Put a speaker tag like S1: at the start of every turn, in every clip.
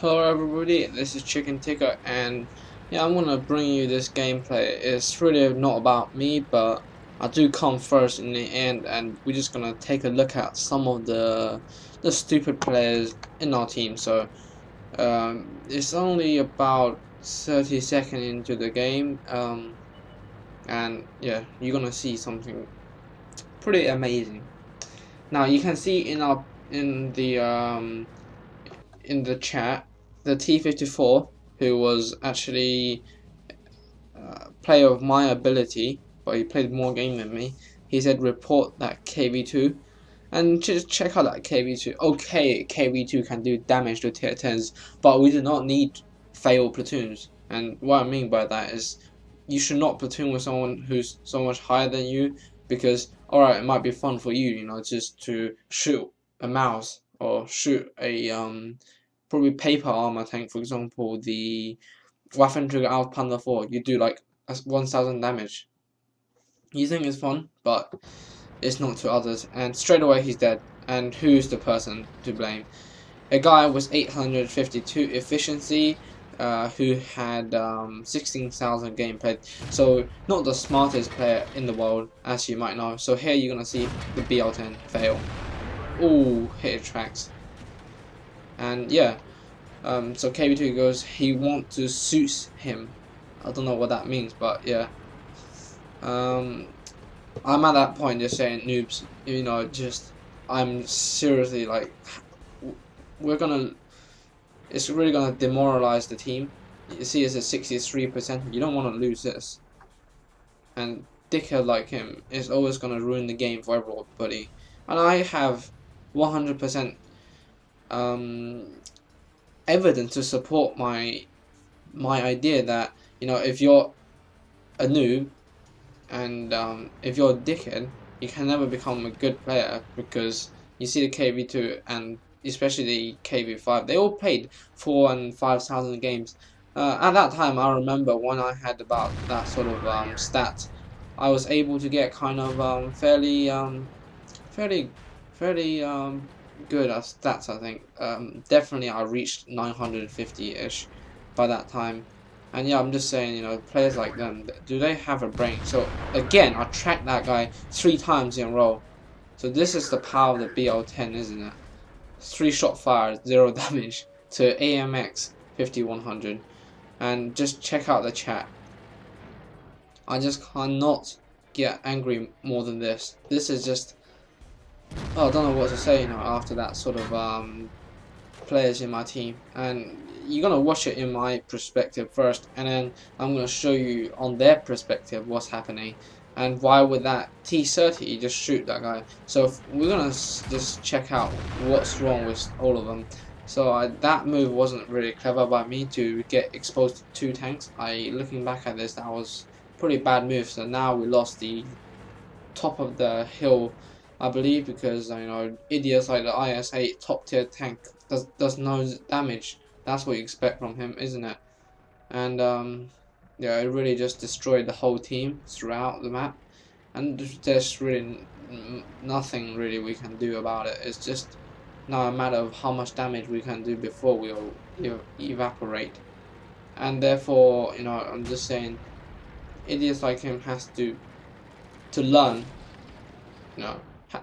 S1: Hello everybody, this is Chicken Ticker, and yeah, I'm gonna bring you this gameplay. It's really not about me, but I do come first in the end, and we're just gonna take a look at some of the stupid players in our team. So it's only about 30 seconds into the game, and yeah, you're gonna see something pretty amazing. Now you can see in the chat, the T54, who was actually a player of my ability, but he played more game than me. He said report that KV2, and just check out that KV2. Okay, KV2 can do damage to tier 10s, but we do not need fail platoons. And what I mean by that is you should not platoon with someone who's so much higher than you, because alright, it might be fun for you, just to shoot a mouse or shoot a probably paper armor tank, for example, the Waffentrigger Alt Panda 4, you do like 1000 damage. You think it's fun, but it's not to others, and straight away he's dead. And who's the person to blame? A guy with 852 efficiency, who had 16,000 game played, so not the smartest player in the world, as you might know. So here you're gonna see the BL10 fail. Ooh, hit tracks. And yeah, so KV2 goes, he wants to suit him. I don't know what that means, but yeah. I'm at that point just saying, noobs, I'm seriously like, it's really gonna demoralize the team. You see, it's a 63%. You don't want to lose this. And dickhead like him is always gonna ruin the game for everybody. And I have 100% evidence to support my idea that if you're a noob and if you're a dickhead, you can never become a good player, because you see the KV2 and especially the KV5, they all played 4 and 5,000 games. At that time, I remember when I had about that sort of stats, I was able to get kind of fairly good at stats. I think definitely I reached 950-ish by that time. And yeah, I'm just saying, players like them, do they have a brain? So again, I tracked that guy 3 times in a row. So this is the power of the BL10, isn't it? 3 shot fire, 0 damage to AMX 5100. And just check out the chat. I just cannot get angry more than this. This is just, oh, I don't know what to say after that sort of players in my team. And you're gonna watch it in my perspective first, and then I'm gonna show you on their perspective what's happening and why would that T30 just shoot that guy. So we're gonna just check out what's wrong with all of them. So that move wasn't really clever by me to get exposed to 2 tanks. Looking back at this, that was pretty bad move. So now we lost the top of the hill, I believe, because idiots like the IS-8 top tier tank does no damage. That's what you expect from him, isn't it? And yeah, it really just destroyed the whole team throughout the map, and there's really nothing really we can do about it. It's just now a matter of how much damage we can do before we'll evaporate. And therefore, I'm just saying, idiots like him has to learn.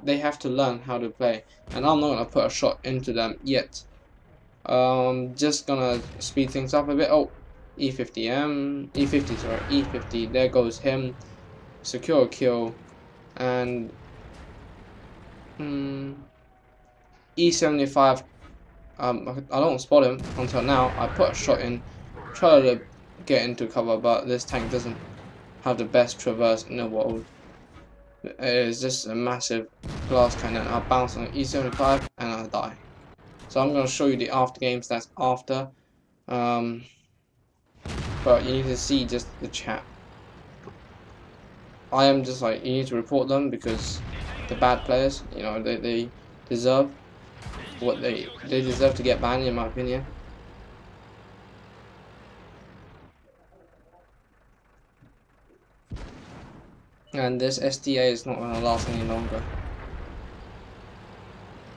S1: They have to learn how to play, and I'm not gonna put a shot into them yet. Just gonna speed things up a bit. Oh, E50, there goes him. Secure kill. And E75, I don't spot him until now. I put a shot in, try to get into cover, but this tank doesn't have the best traverse in the world. It is just a massive glass cannon. I bounce on E75 and I die. So I'm going to show you the after game stats after, but you need to see just the chat. I am just like, you need to report them, because the bad players, they deserve what they deserve to get banned, in my opinion. And this SDA is not going to last any longer.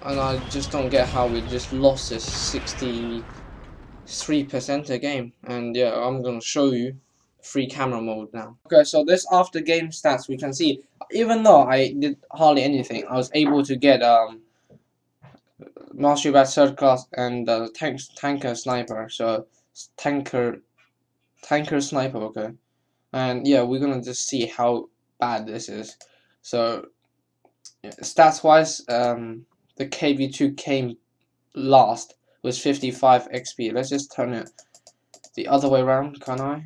S1: And I just don't get how we just lost this 60 3% a game. And yeah, I'm gonna show you free camera mode now. Okay, so this after game stats, we can see even though I did hardly anything, I was able to get Mastery Bat third class and tanker sniper. So tanker sniper, okay. And yeah, we're gonna just see how bad this is. So stats wise, the KV2 came last with 55 XP. Let's just turn it the other way around, can I?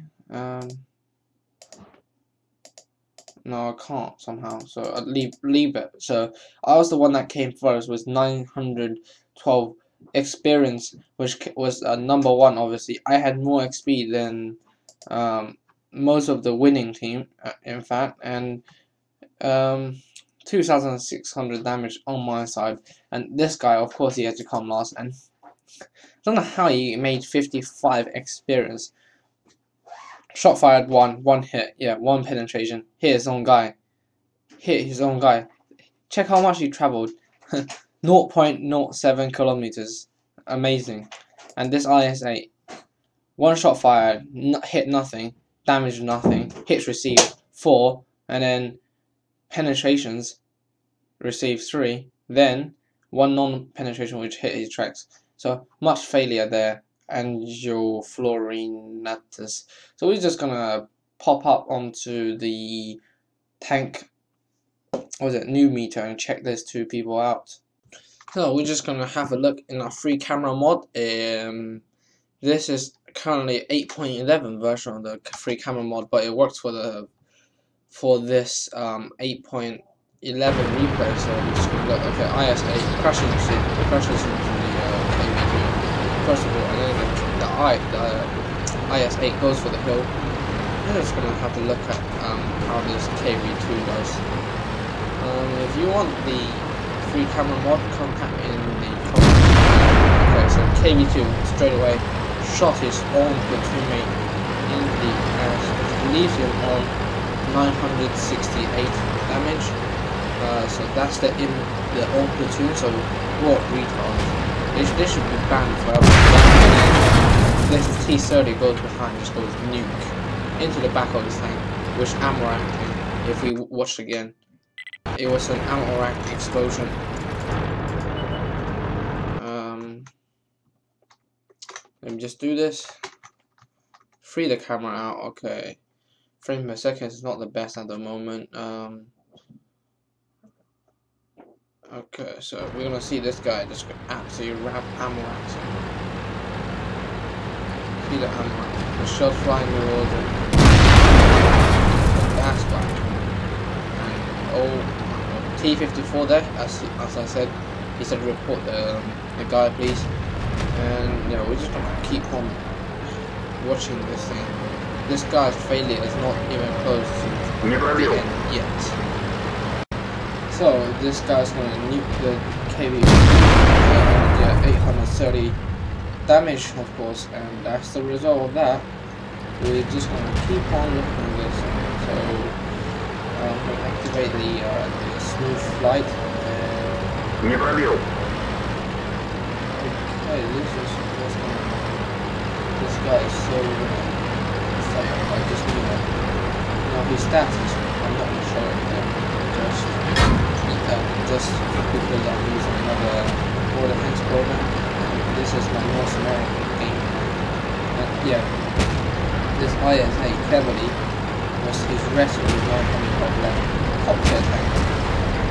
S1: No, I can't somehow. So I'll leave it. So I was the one that came first with 912 experience, which was number one. Obviously, I had more XP than most of the winning team, in fact, and 2,600 damage on my side. And this guy, of course, he had to come last. And I don't know how he made 55 experience. Shot fired, one hit, yeah, one penetration. Hit his own guy. Check how much he traveled. 0.07 kilometers. Amazing. And this IS-8, one shot fired, hit nothing, damage nothing, hits received 4, and then penetrations received 3, then one non-penetration which hit his tracks. So much failure there. Angioflorinatus. So we're just gonna pop up onto the tank, new meter, and check these two people out. So we're just gonna have a look in our free camera mod. This is currently 8.11 version of the free camera mod, but it works for this 8.11 replay. So we're just gonna look. Okay, IS-8 crashes into the KV2. First of all, and then the IS-8 goes for the hill. I'm just gonna have to look at how this KV2 does. If you want the free camera mod, contact me in the comments. Okay, so KV2 straight away shot his own platoon mate in the ass, which leaves him on 968 damage. So that's the own platoon. So what retard. This should be banned forever. This T-30 goes behind, just goes nuke into the back of the tank, which ammo racked. If we watch again, it was an ammo racked explosion. Let me just do this. Free the camera out. Okay, frame per second is not the best at the moment. Okay, so we're gonna see this guy just absolutely ammo racks him. See the ammo rack. The shot flying the road. That's back. And T-54 there, as I said, he said report the guy please. And you know, we're just gonna keep on watching this thing. This guy's failure is not even close to the end yet. So this guy's gonna nuke the KV and 830 damage, of course, and that's the result of that. We're just gonna keep on looking at this. So we'll activate the smooth flight. Okay, this guy is so failed. I just knew that. Now his stats is, I'm not gonna show it there. Just because I'm using another War Defense program. This is my North American game. And yeah, this IS-8 cleverly was his rescue with 900 top tier tank.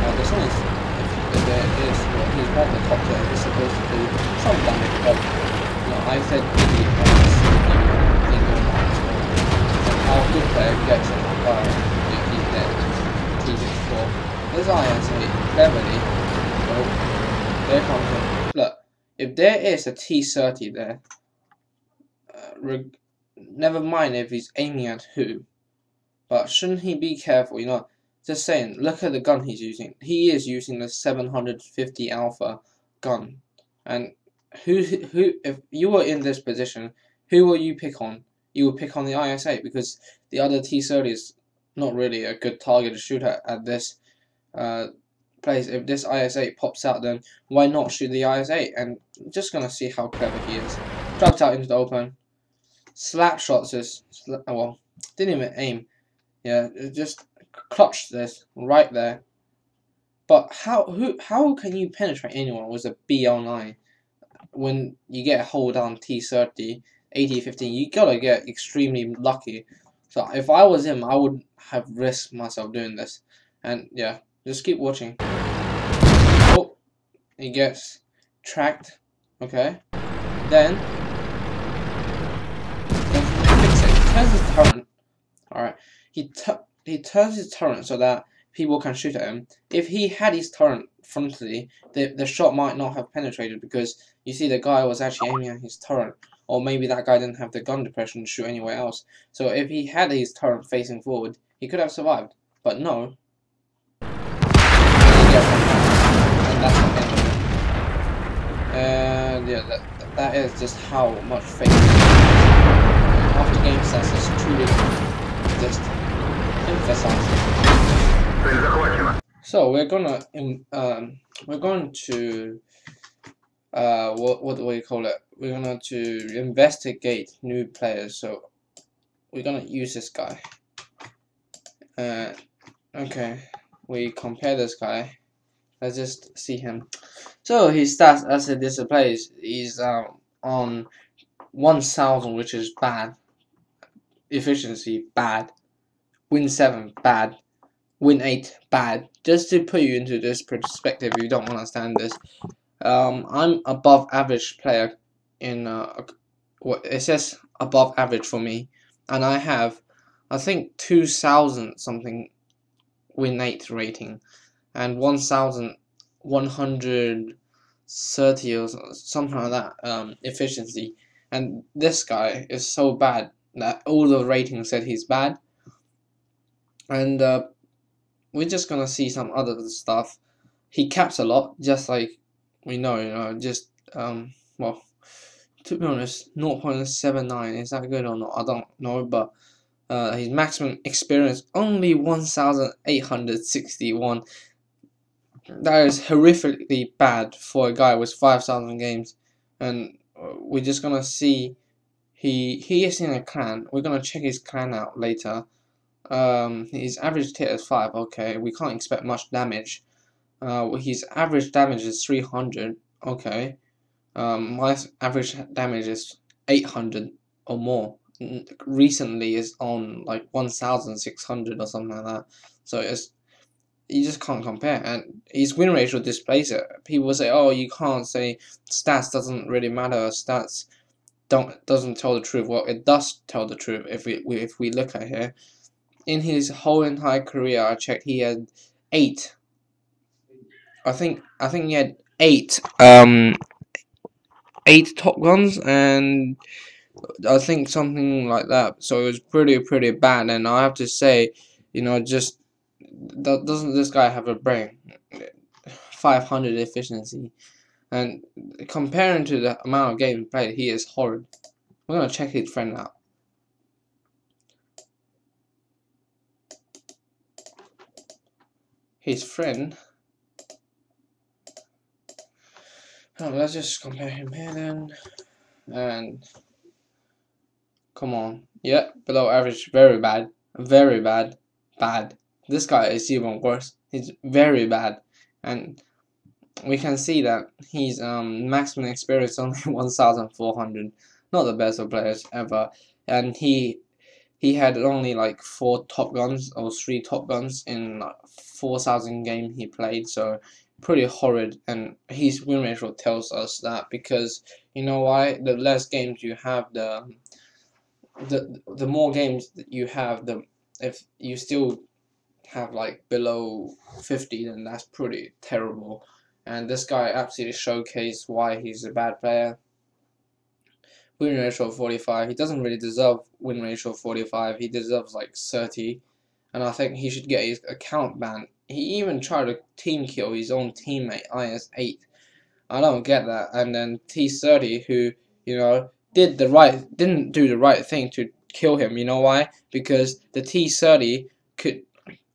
S1: Now there's only, if there is, well, he's not the top tier, he's supposed to do some damage, but you know, I said the our good player gets it, but he's dead. T-64. This IS-8 cleverly, well, there comes it. Look, if there is a T-30 there, never mind if he's aiming at who, but shouldn't he be careful, you know, just saying, look at the gun he's using. He is using the 750 Alpha gun, and who, if you were in this position, who will you pick on? You will pick on the IS-8, because the other T-30 is not really a good target to shoot at this place. If this IS-8 pops out, then why not shoot the IS-8? And just gonna see how clever he is. dropped out into the open. Slap shots is, well, didn't even aim. Yeah, it just clutched this right there. But how can you penetrate anyone with a BL9 when you get a hold on T30, 80-15? You gotta get extremely lucky. So if I was him, I would have risked myself doing this. And yeah, just keep watching. Oh, he gets tracked. Okay, then fix it. He turns his turret. All right, he turns his turret so that people can shoot at him. If he had his turret frontally, the shot might not have penetrated, because you see the guy was actually aiming at his turret, or maybe that guy didn't have the gun depression to shoot anywhere else. So if he had his turret facing forward, he could have survived. But no. And that's the end of it. And yeah, that is just how much faith. After game stats is truly just emphasized. So we're going to what do we call it? We're going to investigate new players. So we're going to use this guy. Okay, we compare this guy. Let's just see him. So his stats as it displays is on 1000, which is bad. Efficiency bad. Win 7 bad. Win 8 bad. Just to put you into this perspective, if you don't understand this, I'm above average player in what it says above average for me, and I have, I think, 2000 something win 8 rating and 1130 or something like that efficiency, and this guy is so bad that all the ratings said he's bad. And we're just gonna see some other stuff. He caps a lot, just like we know, just well, to be honest, 0.79, is that good or not? I don't know, but his maximum experience only 1861. That is horrifically bad for a guy with 5,000 games. And we're just gonna see he is in a clan. We're gonna check his clan out later. His average tier is 5. Okay, we can't expect much damage. His average damage is 300. Okay. My average damage is 800 or more. Recently is on like 1,600 or something like that. So it's, you just can't compare. And his win ratio displays it. People say, oh, you can't say stats doesn't really matter. Stats doesn't tell the truth. Well, it does tell the truth if we look at here. In his whole entire career, I checked, he had 8. I think he had 8 top guns, and I think something like that. So it was pretty bad. And I have to say, just doesn't this guy have a brain? 500 efficiency, and comparing to the amount of games played, he is horrid. We're gonna check his friend out. His friend. Let's just compare him here then. And come on, yeah, below average, very bad, bad. This guy is even worse. He's very bad, and we can see that he's maximum experience only 1,400. Not the best of players ever, and he had only like 4 top guns or 3 top guns in like 4,000 games he played. So pretty horrid, and his win ratio tells us that, because you know why? The less games you have, the more games that you have, if you still have like below 50, then that's pretty terrible. And this guy absolutely showcased why he's a bad player. Win ratio 45. He doesn't really deserve win ratio 45. He deserves like 30, and I think he should get his account banned. He even tried to team kill his own teammate IS8. I don't get that. And then T30, who didn't do the right thing to kill him. You know why? Because the T30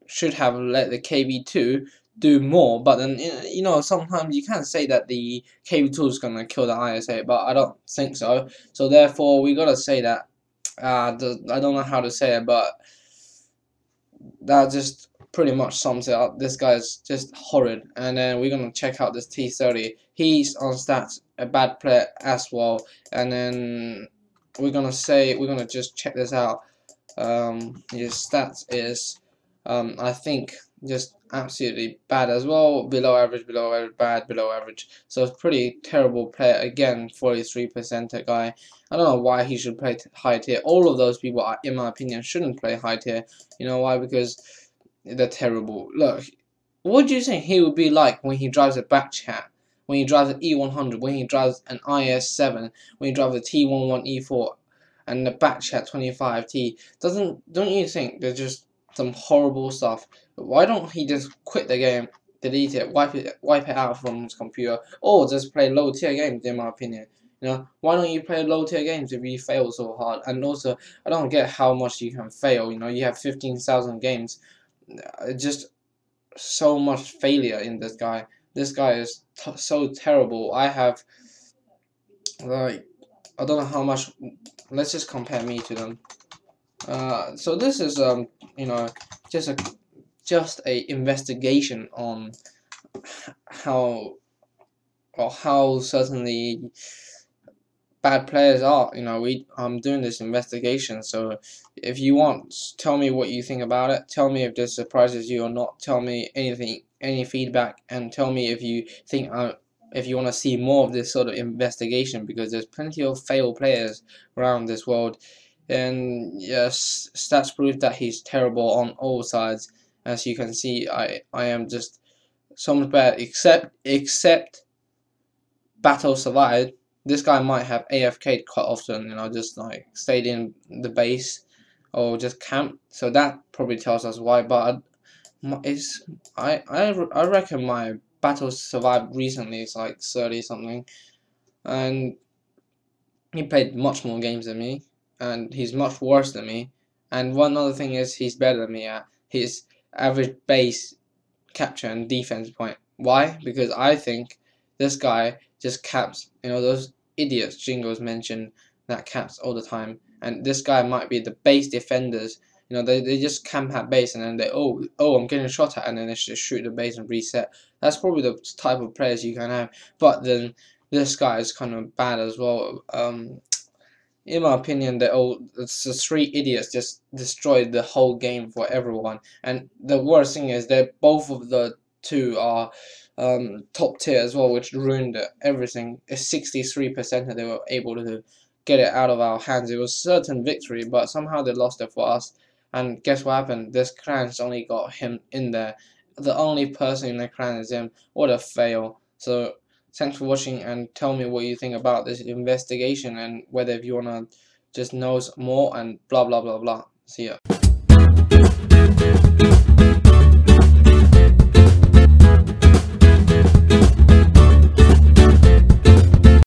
S1: should have let the KB2 do more, but then you know sometimes you can't say that the KB2 is gonna kill the ISA, but I don't think so. So therefore, we gotta say that. I don't know how to say it, but that just pretty much sums it up. This guy is just horrid. And then we're gonna check out this T30. He's on stats a bad player as well. And then we're gonna just check this out. His stats is I think just absolutely bad as well. Below average, bad, below average. So it's pretty terrible player again. 43% guy. I don't know why he should play high tier. All of those people, in my opinion, shouldn't play high tier. You know why? Because they're terrible. Look, what do you think he would be like when he drives a Backchat? When he drives an E100? When he drives an IS7? When he drives a T11E4? And the Backchat 25T? Don't you think they're just some horrible stuff? Why don't he just quit the game, delete it, wipe it out from his computer, or just play low tier games? In my opinion, you know, why don't you play low tier games if you fail so hard? And also, I don't get how much you can fail. You know, you have 15,000 games. Just so much failure in this guy. This guy is so terrible. I have like I don't know how much. Let's just compare me to them. So this is you know just a investigation on how how certainly bad players are. You know, I'm doing this investigation. So if you want, tell me what you think about it. Tell me if this surprises you or not. Tell me anything, any feedback, and tell me if you think if you want to see more of this sort of investigation, because there's plenty of failed players around this world. And yes, stats prove that he's terrible on all sides. As you can see, I am just so much bad, except Battle Survived. This guy might have AFK'd quite often, you know, just like stayed in the base or just camped. So that probably tells us why. But it's I reckon my Battle Survived recently is like 30 something, and he played much more games than me, and he's much worse than me. And one other thing is he's better than me at his average base capture and defense point. Why? Because I think this guy just caps. You know, those idiots Jingles mentioned that caps all the time. And this guy might be the base defenders. You know, they just camp at base and then they I'm getting shot at, and then they just shoot the base and reset. That's probably the type of players you can have. But then this guy is kind of bad as well. In my opinion, it's the three idiots just destroyed the whole game for everyone. And the worst thing is that both of the two are top tier as well, which ruined everything. It's 63% that they were able to get it out of our hands. It was a certain victory, but somehow they lost it for us. And guess what happened? This clan's only got him in there. The only person in the clan is him. What a fail. So thanks for watching, and tell me what you think about this investigation, and whether if you wanna just know more and blah blah blah blah. See ya.